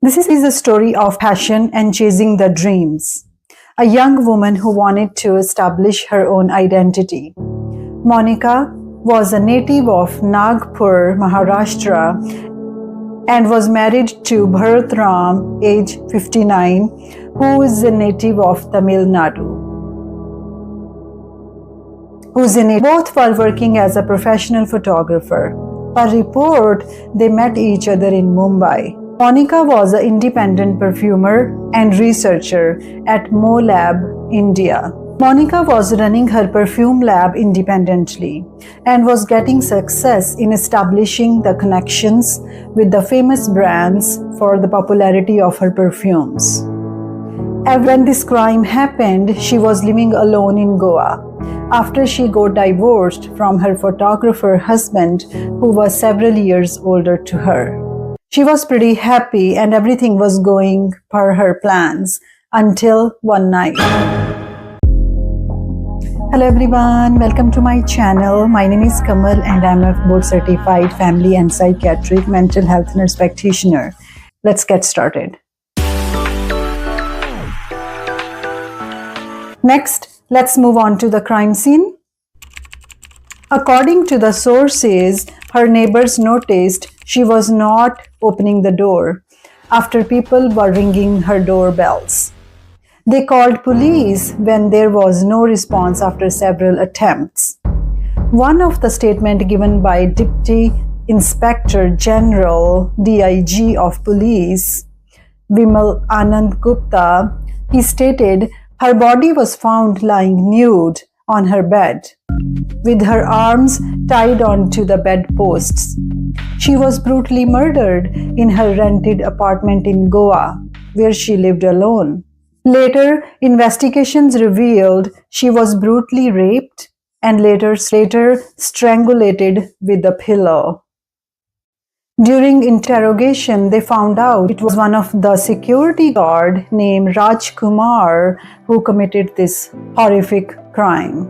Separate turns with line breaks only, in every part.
This is a story of passion and chasing the dreams. A young woman who wanted to establish her own identity. Monica was a native of Nagpur, Maharashtra, and was married to Bharat Ram, age 59, who is a native of Tamil Nadu. Both were working as a professional photographer. Per report, they met each other in Mumbai. Monica was an independent perfumer and researcher at Mo Lab, India. Monica was running her perfume lab independently and was getting success in establishing the connections with the famous brands for the popularity of her perfumes. And when this crime happened, she was living alone in Goa after she got divorced from her photographer husband, who was several years older to her. She was pretty happy and everything was going per her plans until one night. Hello everyone, welcome to my channel. My name is Kamal and I'm a board certified family and psychiatric mental health nurse practitioner. Let's get started. Next, let's move on to the crime scene. According to the sources, her neighbors noticed she was not opening the door after people were ringing her doorbells. They called police when there was no response after several attempts. One of the statements given by Deputy Inspector General DIG of Police, Vimal Anand Gupta, he stated her body was found lying nude on her bed, with her arms tied onto the bedposts. She was brutally murdered in her rented apartment in Goa, where she lived alone. Later, investigations revealed she was brutally raped and later strangulated with a pillow. During interrogation, they found out it was one of the security guard named Raj Kumar who committed this horrific crime.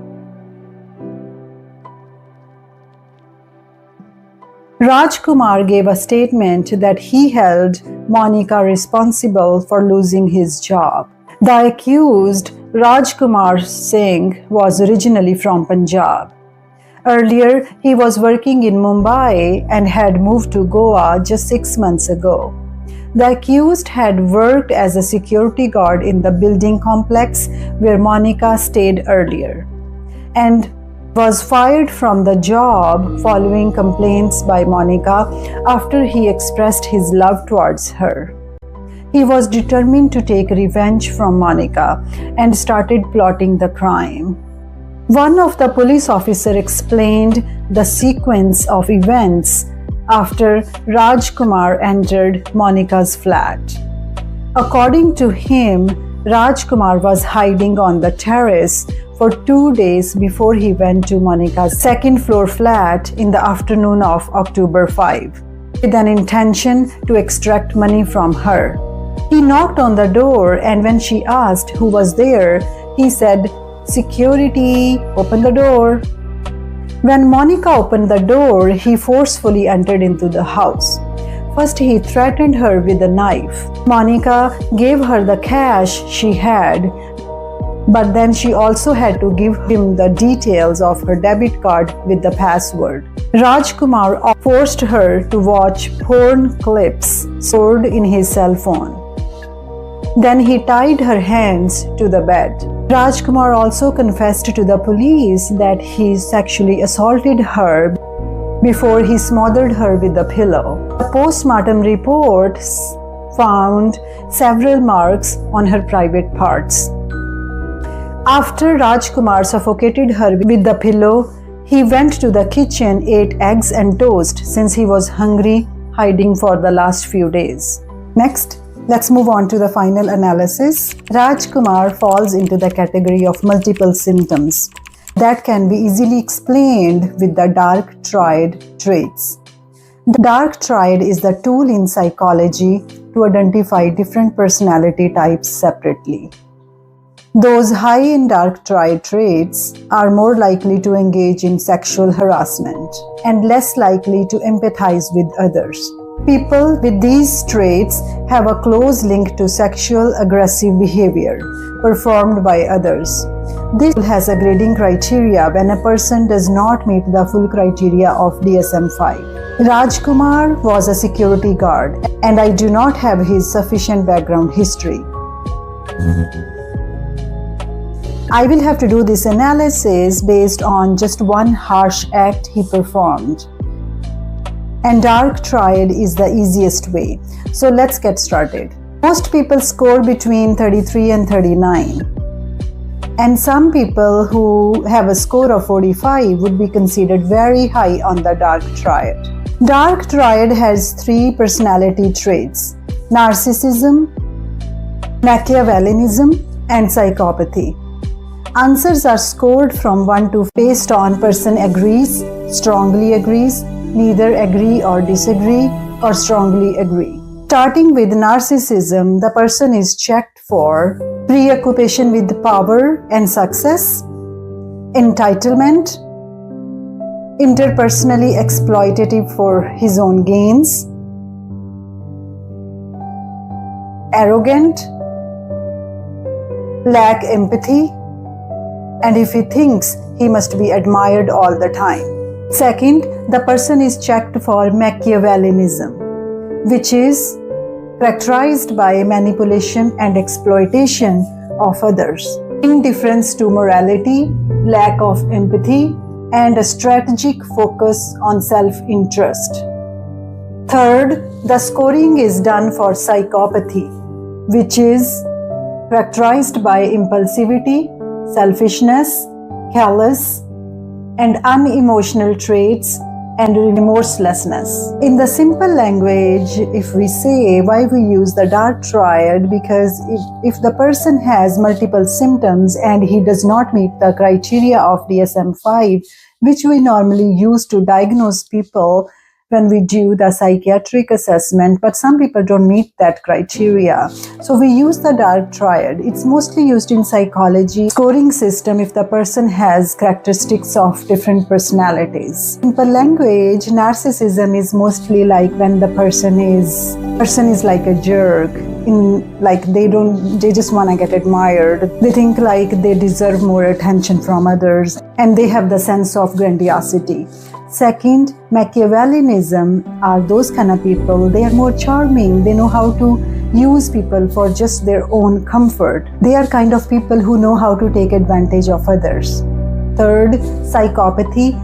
Raj Kumar gave a statement that he held Monica responsible for losing his job. The accused, Raj Kumar Singh, was originally from Punjab. Earlier, he was working in Mumbai and had moved to Goa just 6 months ago. The accused had worked as a security guard in the building complex where Monica stayed earlier and was fired from the job following complaints by Monica after he expressed his love towards her. He was determined to take revenge from Monica and started plotting the crime. One of the police officers explained the sequence of events after Raj Kumar entered Monica's flat. According to him, Raj Kumar was hiding on the terrace for 2 days before he went to Monica's second-floor flat in the afternoon of October 5, with an intention to extract money from her. He knocked on the door and when she asked who was there, he said, "Security, open the door." When Monica opened the door, he forcefully entered into the house. First, he threatened her with a knife. Monica gave her the cash she had, but then she also had to give him the details of her debit card with the password. Raj Kumar forced her to watch porn clips stored in his cell phone. Then he tied her hands to the bed. Raj Kumar also confessed to the police that he sexually assaulted her before he smothered her with a pillow. The postmortem report found several marks on her private parts. After Raj Kumar suffocated her with the pillow, he went to the kitchen, ate eggs and toast since he was hungry, hiding for the last few days. Next, let's move on to the final analysis. Raj Kumar falls into the category of multiple symptoms that can be easily explained with the dark triad traits. The dark triad is the tool in psychology to identify different personality types separately. Those high in dark triad traits are more likely to engage in sexual harassment and less likely to empathize with others. People with these traits have a close link to sexual aggressive behavior performed by others. This has a grading criteria when a person does not meet the full criteria of DSM-5. Rajkumar was a security guard, and I do not have his sufficient background history. I will have to do this analysis based on just one harsh act he performed. And dark triad is the easiest way. So let's get started. Most people score between 33 and 39. And some people who have a score of 45 would be considered very high on the dark triad. Dark triad has 3 personality traits: narcissism, Machiavellianism, and psychopathy. Answers are scored from 1 to 5 based on person agrees, strongly agrees, neither agree or disagree, or strongly agree. Starting with narcissism, the person is checked for preoccupation with power and success, entitlement, interpersonally exploitative for his own gains, arrogant, lack empathy, and if he thinks he must be admired all the time. Second, the person is checked for Machiavellianism, which is characterized by manipulation and exploitation of others, indifference to morality, lack of empathy, and a strategic focus on self-interest. Third, the scoring is done for psychopathy, which is characterized by impulsivity, selfishness, callous, and unemotional traits, and remorselessness. In the simple language, if we say why we use the dark triad, because if the person has multiple symptoms and he does not meet the criteria of DSM-5, which we normally use to diagnose people when we do the psychiatric assessment, but some people don't meet that criteria. So we use the dark triad. It's mostly used in psychology scoring system if the person has characteristics of different personalities. In simple language, narcissism is mostly like when the person is like a jerk, they just want to get admired. They think like they deserve more attention from others, and they have the sense of grandiosity. Second, Machiavellianism are those kind of people. They are more charming. They know how to use people for just their own comfort. They are kind of people who know how to take advantage of others. Third, psychopathy.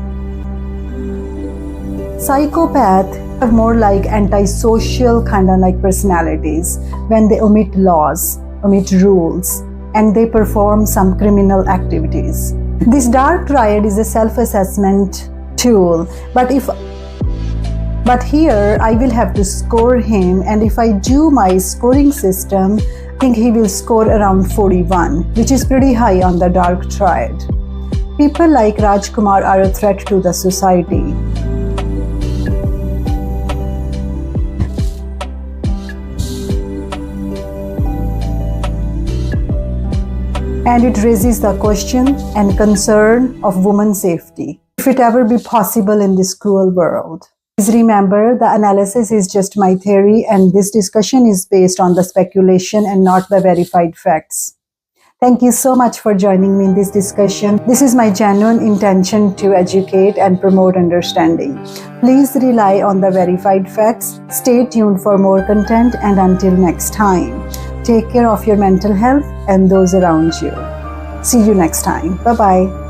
Psychopath are more like antisocial kind of like personalities when they omit laws, omit rules, and they perform some criminal activities. This dark triad is a self-assessment tool, but here I will have to score him, and if I do my scoring system, I think he will score around 41, which is pretty high on the dark triad. People like Rajkumar are a threat to the society. And it raises the question and concern of women's safety, if it ever be possible in this cruel world. Please remember, the analysis is just my theory, and this discussion is based on the speculation and not the verified facts. Thank you so much for joining me in this discussion. This is my genuine intention to educate and promote understanding. Please rely on the verified facts. Stay tuned for more content, and until next time, take care of your mental health and those around you. See you next time. Bye-bye.